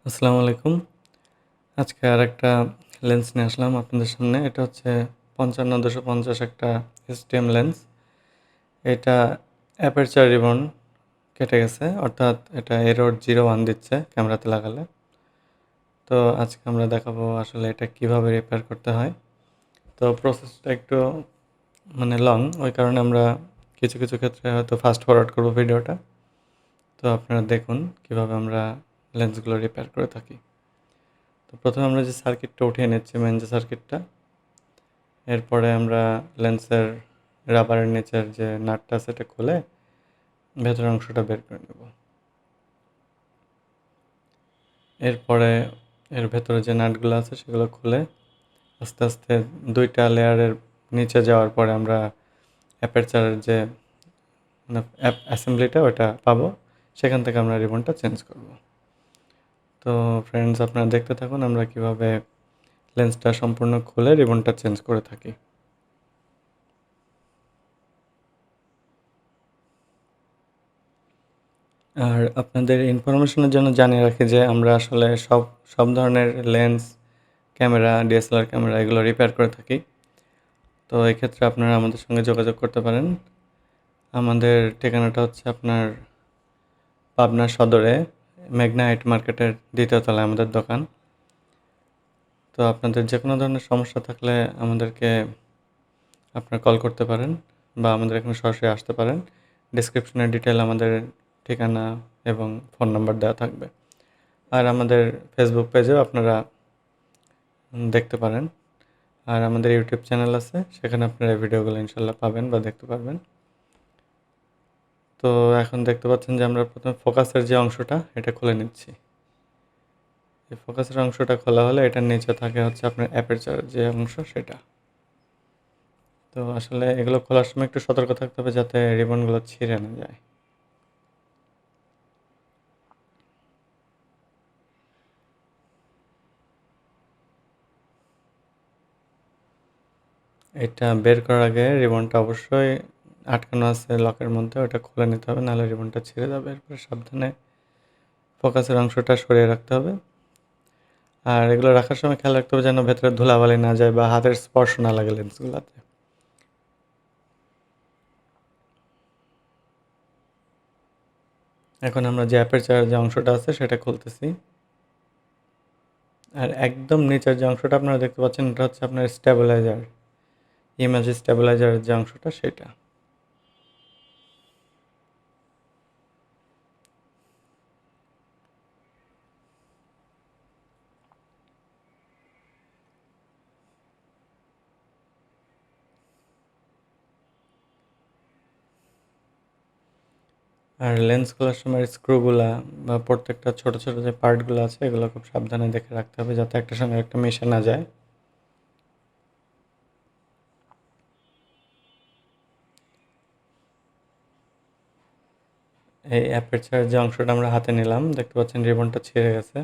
আসসালামু আলাইকুম। আজকে আরেকটা লেন্স নিয়ে আসলাম আপনাদের সামনে। এটা হচ্ছে 55-250 একটা STM লেন্স। এটা অ্যাপারচার রিবন কেটে গেছে, অর্থাৎ এটা এরর 01 দিচ্ছে ক্যামেরাতে লাগালে। তো আজকে আমরা দেখাবো আসলে এটা কিভাবে রিপেয়ার করতে হয়। তো প্রসেসটা একটু লং, ওই কারণে আমরা কিছু কিছু ক্ষেত্রে হয়তো ফাস্ট ফরওয়ার্ড করবো ভিডিওটা। তো আপনারা দেখুন কিভাবে আমরা লেন্সগুলো রিপেয়ার করে থাকি। তো প্রথমে আমরা যে সার্কিটটা উঠিয়ে নিচ্ছি, মেন যে সার্কিটটা, এরপরে আমরা লেন্সের রাবারের নিচের যে নাটটা সেটা খুলে ভেতরের অংশটা বের করে নেব। এরপরে এর ভেতরে যে নাটগুলো আছে সেগুলো খুলে আস্তে আস্তে 2টা লেয়ারের নিচে যাওয়ার পরে আমরা অ্যাপারচারের যে অ্যাসেম্বলিটা ওটা পাবো, সেখান থেকে আমরা রিবনটা চেঞ্জ করব। তো ফ্রেন্ডস, আপনারা দেখতে থাকুন আমরা কিভাবে লেন্সটা সম্পূর্ণ খুলে রিবনটা চেঞ্জ করে থাকি। আর আপনাদের ইনফরমেশনের জন্য জানিয়ে রাখি যে আমরা আসলে সব সব ধরনের লেন্স, ক্যামেরা, DSLR ক্যামেরা এগুলো রিপেয়ার করে থাকি। তো এক্ষেত্রে আপনারা আমাদের সঙ্গে যোগাযোগ করতে পারেন। আমাদের ঠিকানাটা হচ্ছে আপনার পাবনা সদরে মেঘনা আইট মার্কেটের 2য় তলায় আমাদের দোকান। তো আপনাদের যে কোনো ধরনের সমস্যা থাকলে আমাদেরকে আপনারা কল করতে পারেন বা আমাদের এখানে সরাসরি আসতে পারেন। ডেসক্রিপশনে ডিটেল আমাদের ঠিকানা এবং ফোন নাম্বার দেওয়া থাকবে। আর আমাদের ফেসবুক পেজেও আপনারা দেখতে পারেন। আর আমাদের ইউটিউব চ্যানেল আছে, সেখানে আপনারা এই ভিডিওগুলো ইনশাল্লাহ পাবেন বা দেখতে পারবেন। তো এখন দেখতে পাচ্ছেন যে আমরা প্রথমে ফোকাসের যে অংশটা এটা খুলে নিচ্ছি। এই ফোকাসের অংশটা খোলা হলে এটার নিচে থাকে হচ্ছে আপনার অ্যাপারচার যে অংশ সেটা। তো আসলে এগুলো খোলার সময় একটু সতর্ক থাকতে হবে যাতে রিবনগুলো ছিঁড়ে না যায়। এটা বের করার আগে রিবনটা অবশ্যই আটকানো আছে লকের মধ্যে, ওটা খুলে নিতে হবে, নাহলে রিবনটা ছিঁড়ে যাবে। এরপরে সাবধানে ফোকাসের অংশটা সরিয়ে রাখতে হবে। আর এগুলো রাখার সময় খেয়াল রাখতে হবে যেন ভেতরে ধুলাবালি না যায় বা হাতের স্পর্শ না লাগে লেন্সগুলোতে। এখন আমরা যে অ্যাপারচার যে অংশটা আছে সেটা খুলতেছি। আর একদম নিচের যে অংশটা আপনারা দেখতে পাচ্ছেন এটা হচ্ছে আপনার স্টেবিলাইজার, ইমেজ স্টেবিলাইজারের যে অংশটা সেটা। আর লেন্স খোলার সময় স্ক্রুগুলা বা প্রত্যেকটা ছোট ছোট যে পার্টগুলো আছে এগুলো খুব সাবধানে দেখে রাখতে হবে যাতে একটার সঙ্গে একটা মিশে না যায়। এই অ্যাপারচার যে অংশটা আমরা হাতে নিলাম, দেখতে পাচ্ছেন রিবনটা ছিঁড়ে গেছে।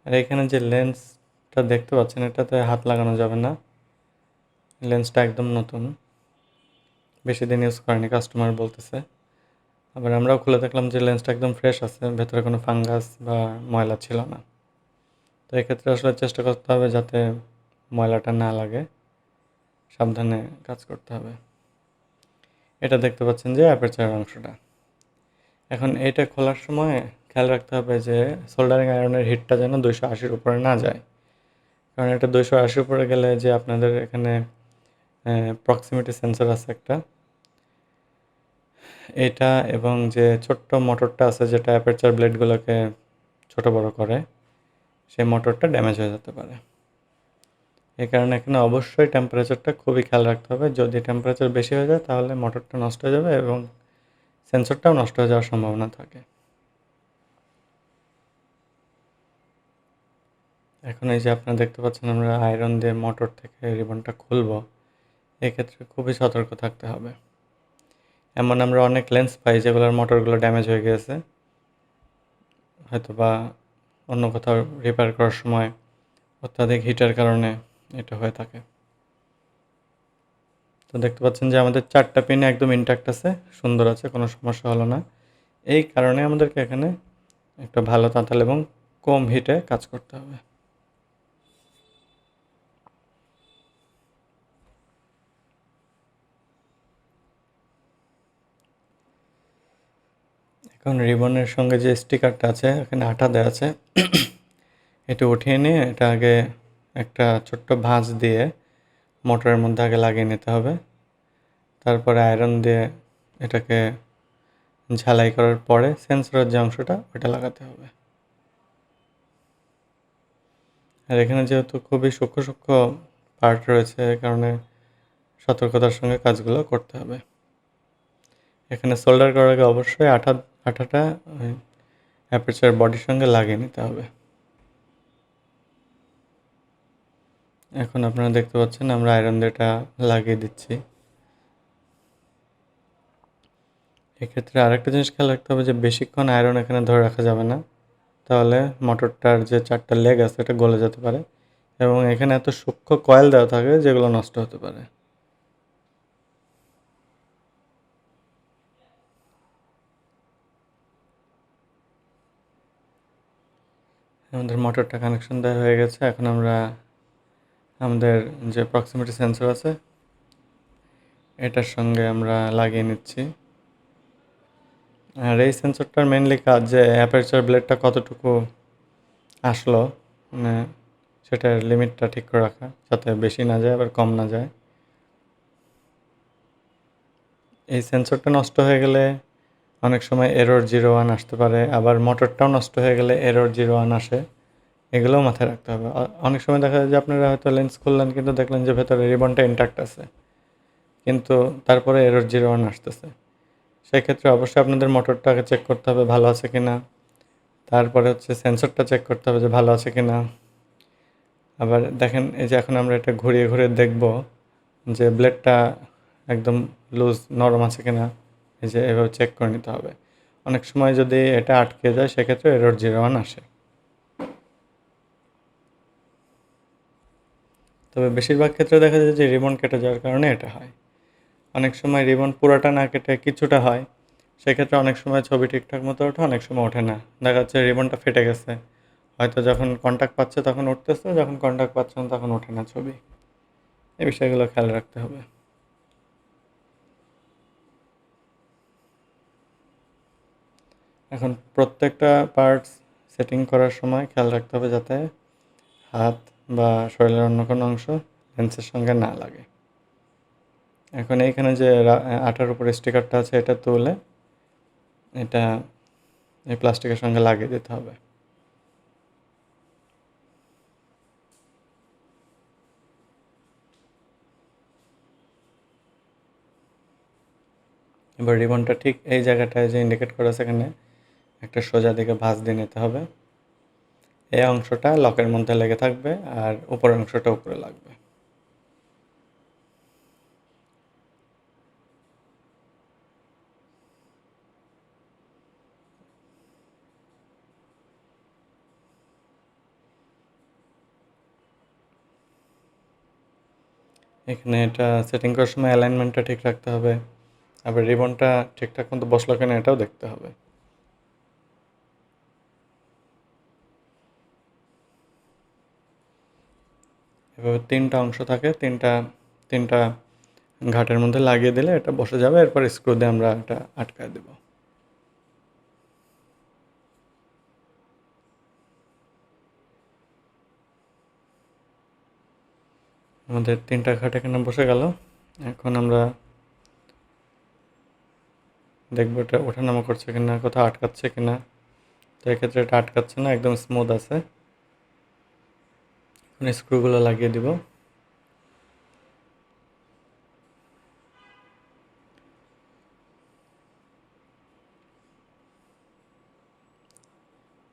আর এখানে যে লেন্সটা দেখতে পাচ্ছেন এটাতে হাত লাগানো যাবে না। লেন্সটা একদম নতুন, বেশি দিন ইউজ করেনি কাস্টমার বলতেছে। আবার আমরাও খুলে দেখলাম যে লেন্সটা একদম ফ্রেশ আছে, ভেতরে কোনো ফাঙ্গাস বা ময়লা ছিল না। তো এক্ষেত্রে আসলে চেষ্টা করতে হবে যাতে ময়লাটা না লাগে, সাবধানে কাজ করতে হবে। এটা দেখতে পাচ্ছেন যে অ্যাপারচার অংশটা। এখন এটা খোলার সময় খেয়াল রাখতে হবে যে সোল্ডারিং আয়রনের হিটটা যেন 280-র উপরে না যায়, কারণ এটা 280-র উপরে গেলে যে আপনাদের এখানে প্রক্সিমিটি সেন্সর আছে একটা, এটা এবং যে ছোট্ট মোটরটা আছে যেটা অ্যাপারচার ব্লেডগুলোকে ছোট বড় করে, সেই মোটরটা ড্যামেজ হয়ে যেতে পারে। এই কারণে এখানে অবশ্যই টেম্পারেচারটা খুবই খেয়াল রাখতে হবে। যদি টেম্পারেচার বেশি হয়ে যায় তাহলে মোটরটা নষ্ট হয়ে যাবে এবং সেন্সরটাও নষ্ট হয়ে যাওয়ার সম্ভাবনা থাকে। এখন এই যে আপনারা দেখতে পাচ্ছেন আমরা আয়রন দিয়ে মোটর থেকে রিবনটা খুলবো, এক্ষেত্রে খুবই সতর্ক থাকতে হবে। এমন আমরা অনেক লেন্স পাই যেগুলোর মোটরগুলো ড্যামেজ হয়ে গিয়েছে, হয়তো বা অন্য কোথাও রিপেয়ার করার সময় অত্যাধিক হিটের কারণে এটা হয়ে থাকে। তো দেখতে পাচ্ছেন যে আমাদের 4টা পিন একদম ইনট্যাক্ট আছে, সুন্দর আছে, কোনো সমস্যা হলো না। এই কারণে আমাদেরকে এখানে একটা ভালো তাঁতাল এবং কম হিটে কাজ করতে হবে। এখন রিবনের সঙ্গে যে স্টিকারটা আছে এখানে আঠা দেওয়া আছে, এটা উঠিয়ে নিয়ে এটা আগে একটা ছোট্ট ভাঁজ দিয়ে মোটরের মধ্যে আগে লাগিয়ে নিতে হবে। তারপরে আয়রন দিয়ে এটাকে ঝালাই করার পরে সেন্সরের যে অংশটা ওটা লাগাতে হবে। আর এখানে যেহেতু খুবই সূক্ষ্ম সূক্ষ্ম পার্ট রয়েছে, এই কারণে সতর্কতার সঙ্গে কাজগুলো করতে হবে। এখানে সোল্ডার করার আগে অবশ্যই আঠাটা অ্যাপারচার বডির সঙ্গে লাগিয়ে নিতে হবে। এখন আপনারা দেখতে পাচ্ছেন আমরা আয়রন দিয়ে এটা লাগিয়ে দিচ্ছি। এক্ষেত্রে আরেকটা জিনিস খেয়াল রাখতে হবে যে বেশিক্ষণ আয়রন এখানে ধরে রাখা যাবে না, তাহলে মোটরটার যে 4টা লেগ আছে এটা গলে যেতে পারে, এবং এখানে এত সূক্ষ্ম কয়েল দেওয়া থাকে যেগুলো নষ্ট হতে পারে। আমাদের মোটরটা কানেকশন দেওয়া হয়ে গেছে। এখন আমরা আমাদের যে প্রক্সিমিটি সেন্সর আছে এটার সঙ্গে আমরা লাগিয়ে নিচ্ছি। আর এই সেন্সরটার মেনলি কাজ যে অ্যাপারচার ব্লেডটা কতটুকু আসলো, মানে সেটার লিমিটটা ঠিক করে রাখা, যাতে বেশি না যায় আবার কম না যায়। এই সেন্সরটা নষ্ট হয়ে গেলে অনেক সময় এরর 01 আসতে পারে, আবার মোটরটাও নষ্ট হয়ে গেলে এরর 01 আসে, এগুলোও মাথায় রাখতে হবে। অনেক সময় দেখা যায় যে আপনারা হয়তো লেন্স খুললেন কিন্তু দেখলেন যে ভেতরে রিবনটা ইন্ট্যাক্ট আছে, কিন্তু তারপরে এরর 01 আসতেছে। সেক্ষেত্রে অবশ্যই আপনাদের মোটরটাকে চেক করতে হবে ভালো আছে কি না, তারপরে হচ্ছে সেন্সরটা চেক করতে হবে যে ভালো আছে কি না। আবার দেখেন এই যে এখন আমরা এটা ঘুরিয়ে ঘুরিয়ে দেখব যে ব্লেডটা একদম লুজ নরম আছে কি না, এই যে এভাবে চেক করে নিতে হবে। অনেক সময় যদি এটা আটকে যায় সেক্ষেত্রে এরর 01 আসে। তবে বেশিরভাগ ক্ষেত্রে দেখা যায় যে রিবন কেটে যাওয়ার কারণে এটা হয়। অনেক সময় রিবন পুরোটা না কেটে কিছুটা হয়, সেক্ষেত্রে অনেক সময় ছবি ঠিকঠাক মতো ওঠে, অনেক সময় ওঠে না। দেখা যাচ্ছে রিবনটা ফেটে গেছে, হয়তো যখন কন্টাক্ট পাচ্ছে তখন উঠতেছে, যখন কন্টাক্ট পাচ্ছে না তখন ওঠে না ছবি। এই বিষয়গুলো খেয়াল রাখতে হবে। এখন প্রত্যেকটা পার্টস সেটিং করার সময় খেয়াল রাখতে হবে যাতে হাত বা শরীরের অন্য কোনো অংশ লেন্সের সঙ্গে না লাগে। এখন এইখানে যে আঠার উপরে স্টিকারটা আছে এটা তুলে এটা এই প্লাস্টিকের সঙ্গে লাগিয়ে দিতে হবে। এবার রিবনটা ঠিক এই জায়গাটায় যে ইন্ডিকেট করা আছে এখানে একটা সোজা দিকে ভাঁজ দিয়ে নিতে হবে। এই অংশটা লকের মধ্যে লেগে থাকবে আর উপরের অংশটা উপরে লাগবে। এখানে এটা সেটিং করার সময় অ্যালাইনমেন্টটা ঠিক রাখতে হবে, আবার রিবনটা ঠিকঠাক মতো বসলো কিনা এটাও দেখতে হবে। এভাবে 3টা অংশ থাকে, তিনটা তিনটা ঘাটের মধ্যে লাগিয়ে দিলে এটা বসে যাবে, এরপর স্ক্রু দিয়ে আমরা এটা আটকায় দেব। আমাদের 3টা ঘাট এখানে বসে গেল। এখন আমরা দেখবো এটা ওঠানামা করছে কিনা, কোথাও আটকাচ্ছে কিনা। তো এক্ষেত্রে এটা আটকাচ্ছে না, একদম স্মুথ আছে। এখন স্ক্রুগুলো লাগিয়ে দিব।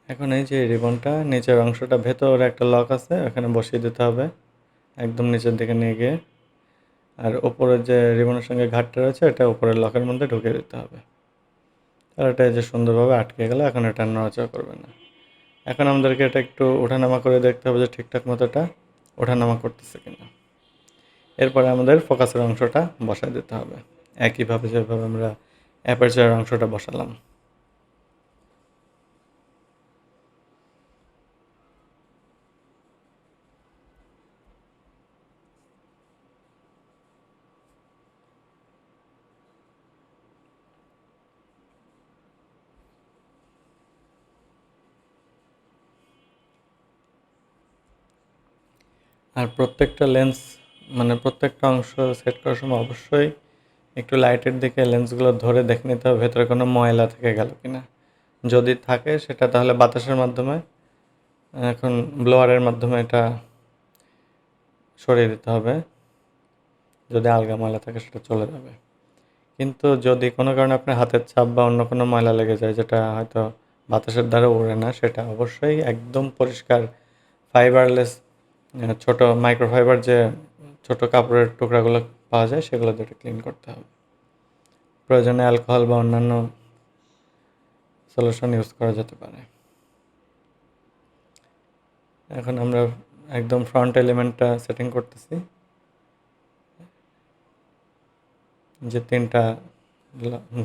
এখন এই যে রিবনটা নিচের অংশটা ভেতরে একটা লক আছে, এখানে বসিয়ে দিতে হবে একদম নিচের দিকে নিয়ে গিয়ে। আর ওপরের যে রিবনের সঙ্গে ঘাটটা রয়েছে এটা উপরের লকের মধ্যে ঢুকিয়ে দিতে হবে। আর এটা যে সুন্দরভাবে আটকে গেল, এখন এটা নড়াচড়া করবে না। এখন আমাদেরকে এটা একটু ওঠানামা করে দেখতে হবে যে ঠিকঠাক মতো এটা ওঠানামা করতেছে কিনা। এরপরে আমাদের ফোকাসের অংশটা বসায় দিতে হবে একইভাবে যেভাবে আমরা অ্যাপারচারের অংশটা বসালাম। আর প্রত্যেকটা লেন্স মানে প্রত্যেকটা অংশ সেট করার সময় অবশ্যই একটু লাইটের দিকে লেন্সগুলো ধরে দেখে নিতে হবে ভেতরে কোনো ময়লা থেকে গেল কি না। যদি থাকে সেটা তাহলে বাতাসের মাধ্যমে এখন ব্লোয়ারের মাধ্যমে এটা সরিয়ে দিতে হবে। যদি আলগা ময়লা থাকে সেটা চলে যাবে। কিন্তু যদি কোনো কারণে আপনার হাতের ছাপ বা অন্য কোনো ময়লা লেগে যায় যেটা হয়তো বাতাসের দ্বারা উড়ে না, সেটা অবশ্যই একদম পরিষ্কার ফাইবারলেস ছোট মাইক্রোফাইবার যে ছোট কাপড়ের টুকরাগুলো পাওয়া যায় সেগুলো দিয়ে ক্লিন করতে হবে। প্রয়োজনে অ্যালকোহল বা অন্যান্য সলিউশন ইউজ করা যেতে পারে। এখন আমরা একদম ফ্রন্ট এলিমেন্টটা সেটিং করতেছি। যে তিনটা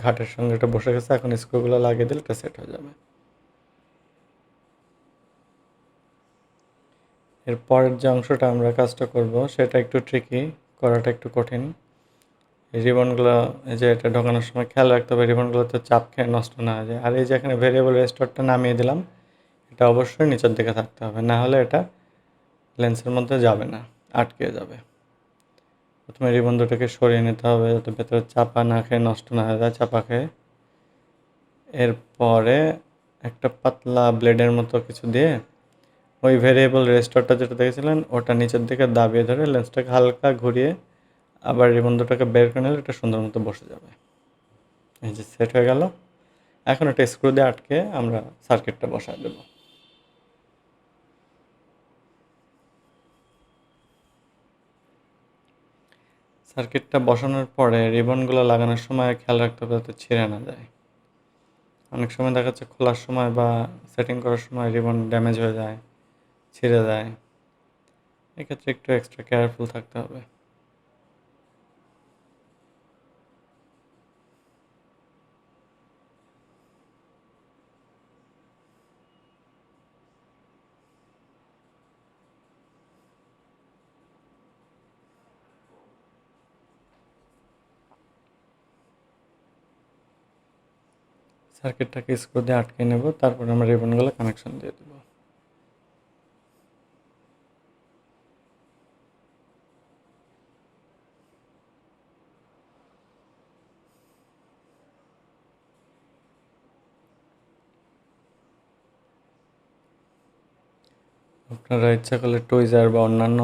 ঘাটের সঙ্গে এটা বসে গেছে, এখন স্ক্রুগুলো লাগিয়ে দিলে এটা সেট হয়ে যাবে। এর পরের যে অংশটা আমরা কাজটা করব সেটা একটু ট্রিকি, করাটা একটু কঠিন। এই রিবনগুলো এই যে এটা ঢোকানোর সময় খেয়াল রাখতে হবে রিবনগুলোতে চাপ খেয়ে নষ্ট না হয়ে যায়। আর এই যে এখানে ভেরিয়েবল রেস্টোরটা নামিয়ে দিলাম, এটা অবশ্যই নিচের দিকে থাকতে হবে, না হলে এটা লেন্সের মধ্যে যাবে না, আটকে যাবে। প্রথমে রিবন দুটোকে সরিয়ে নিতে হবে যাতে ভেতরে চাপা না খেয়ে নষ্ট না হয়ে যায় চাপা খেয়ে। এরপরে একটা পাতলা ব্লেডের মতো কিছু দিয়ে ওই ভেরিয়েবল রেস্টোরটা যেটা দেখেছিলেন ওটা নিচের দিকে দাবিয়ে ধরে লেন্সটাকে হালকা ঘুরিয়ে আবার রিবন দুটোকে বের করে নিলে এটা সুন্দর মতো বসে যাবে। এই যে সেট হয়ে গেল। এখন একটা স্ক্রু দিয়ে আটকে আমরা সার্কিটটা বসায় দেব। সার্কিটটা বসানোর পরে রিবনগুলো লাগানোর সময় খেয়াল রাখতে হবে যাতে ছিঁড়ে না যায়। অনেক সময় দেখা যাচ্ছে খোলার সময় বা সেটিং করার সময় রিবন ড্যামেজ হয়ে যায়, ছিঁড়ে যায়। এক্ষেত্রে একটু এক্সট্রা কেয়ারফুল থাকতে হবে। সার্কিটটাকে স্ক্রু দিয়ে আটকে নেব, তারপর আমরা রিবনগুলো কানেকশন দিয়ে দেব। আপনারা ইচ্ছা করলে টুইজার বা অন্যান্য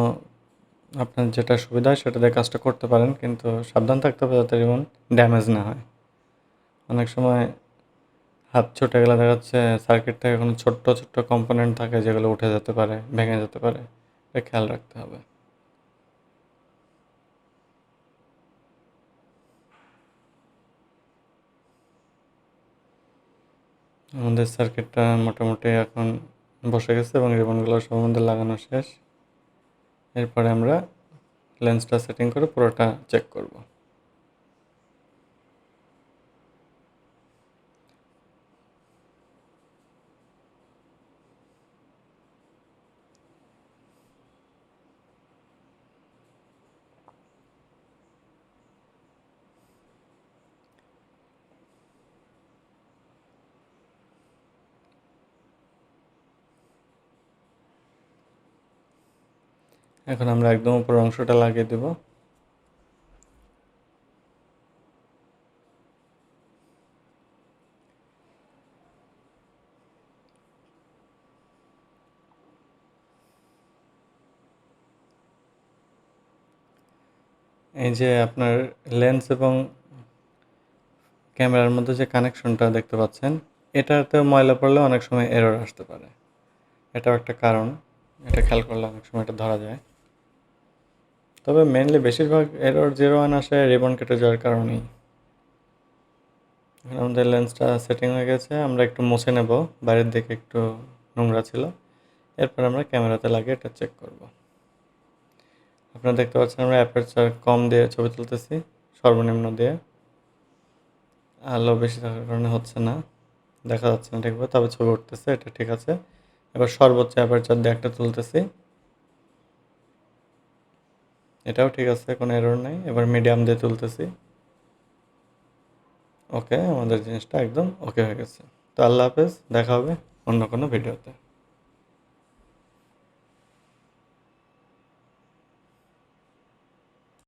আপনার যেটা সুবিধা হয় সেটা দিয়ে কাজটা করতে পারেন, কিন্তু সাবধান থাকতে হবে যাতে রিবন ড্যামেজ না হয়। অনেক সময় হাত ছুটে গেলে দেখা যাচ্ছে সার্কিট থেকে কোনো ছোট্ট ছোট্ট কম্পোনেন্ট থাকে যেগুলো উঠে যেতে পারে, ভেঙে যেতে পারে, এটা খেয়াল রাখতে হবে। আমাদের সার্কিটটা মোটামুটি এখন বসে গেছে এবং রিবনগুলো সব মধ্যে লাগানো শেষ। এরপরে আমরা লেন্সটা সেটিং করে পুরোটা চেক করব। এখন আমরা একদম উপর অংশটা লাগিয়ে দেব। এই যে আপনার লেন্স এবং ক্যামেরার মধ্যে যে কানেকশনটা দেখতে পাচ্ছেন, এটাতে ময়লা পড়লে অনেক সময় এরর আসতে পারে। এটাও একটা কারণ, এটা খেয়াল করলে অনেক সময় এটা ধরা যায়। তবে মেনলি বেশিরভাগ এরর 01 আসে রিবন কেটে যাওয়ার কারণেই। এখন আমাদের লেন্সটা সেটিং হয়ে গেছে, আমরা একটু মুছে নেব, বাইরের দিকে একটু নোংরা ছিল। এরপর আমরা ক্যামেরাতে লাগিয়ে এটা চেক করব। আপনারা দেখতে পাচ্ছেন আমরা অ্যাপারচার কম দিয়ে ছবি তুলতেছি, সর্বনিম্ন দিয়ে। আলো বেশি থাকার কারণে হচ্ছে না, দেখা যাচ্ছে না ঠিকভাবে, তবে ছবি উঠতেছে, এটা ঠিক আছে। এবার সর্বোচ্চ অ্যাপারচার দিয়ে একটা তুলতেছি, এটাও ঠিক আছে, কোনো এরর নাই। এবার মিডিয়াম দিয়ে তুলতেছি, ওকে, আমাদের জিনিসটা একদম ওকে হয়ে গেছে। তো আল্লাহ হাফেজ, দেখা হবে অন্য কোনো ভিডিওতে।